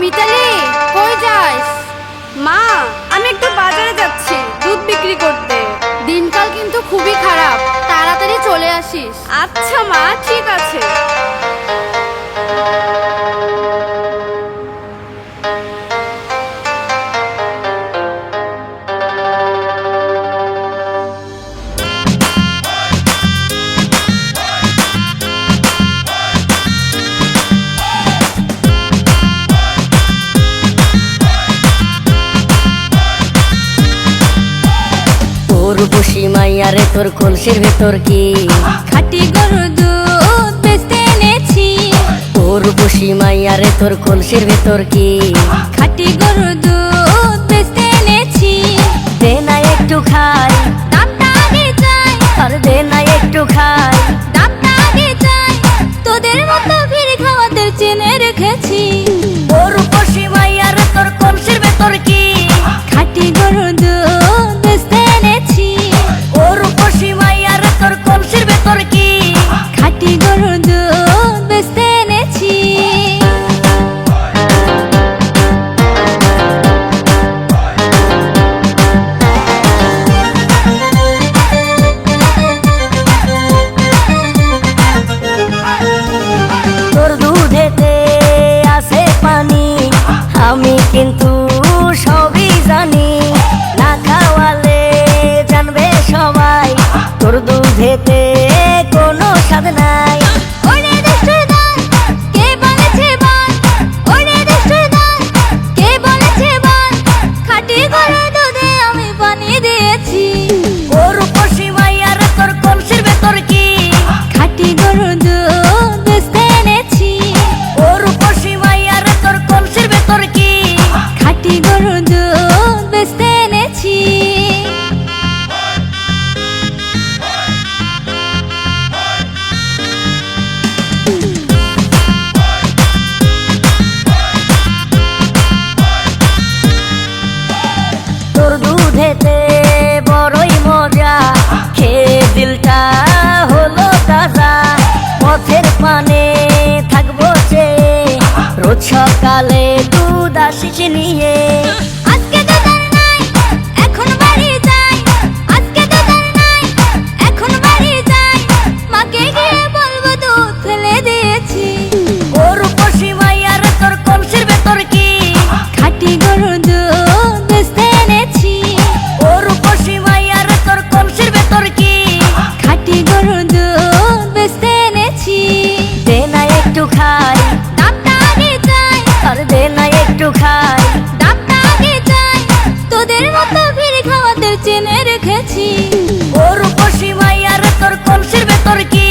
মিতালি, কই যাস? মা, আমি একটু বাজারে যাচ্ছি দুধ বিক্রি করতে। দিনকাল কিন্তু খুবই খারাপ, তাড়াতাড়ি চলে আসিস। আচ্ছা মা, ঠিক আছে। রূপসী মাইয়ারে তোর কলসির ভেতর কি খাঁটি গরুর দুধ বেচতে এনেছি। ও রূপসী মাইয়ারে তোর কলসির ভেতর কি খাঁটি গরুর দুধ বেচতে এনেছি। দে না একটু খাই, দামটা আগে চাই, আর দে না একটু খাই। দামটা আগে চাই, তোদের মতো ভিড় খাওয়াতে চেনে রেখেছি। ও রূপসী মাইয়ারে তোর কলসির ভেতর কি খাঁটি গরুর দুধ বেচতে এনেছি। ও রূপসী মাইয়ারে তোর কলসির ভেতর কি খাঁটি গরুর দুধ বেচতে এনেছি। তোর দুধেতে আছে পানি, আমি কিন্তু সবই জানি। না খাওয়ালে জানবে সবাই তোর দুধেতে কোনো স্বাদ নাই। ওরে দুষ্টুর দল, কে বলেছে বল? ওরে দুষ্টুর দল, কে বলেছে বল? খাঁটি গরুর দুধে আমি পানি দিয়েছি। ও রূপসী মাইয়ারে তোর কলসির ভেতর কি খাঁটি গরুর দুধ বেচতে এনেছি। ও রূপসী মাইয়ারে তোর কলসির ভেতর কি খাঁটি গরুর দুধ বেচতে এনেছি। তোর দুধেতে বড়ই মজা, খেয়ে দিলটা হলো তাজা। পথের পানে থাকবো চেয়ে, রোজ সকালে দুধ আসিস নিয়ে। আজকে তো তার নাই, এখন বাড়ি যাই। আজকে তো তার নাই, এখন বাড়ি যাই। মাকে গিয়ে বলবো দুধ ফেলে দিয়েছি। ও রূপসী মাইয়ারে তোর কলসির ভেতর কি খাঁটি গরুর দুধ বেচতে এনেছি। ও রূপসী মাইয়ারে তোর কলসির ভেতর কি খাঁটি গরুর দুধ বেচতে এনেছি। দে না একটু খাই, দামটা আগে চাই, আর দে না একটু খাই। দামটা আগে চাই, তোদের মতো ভিড় খাওয়াতে চেনে রেখেছি। ও রূপসী মাইয়ারে তোর কলসির ভেতর কি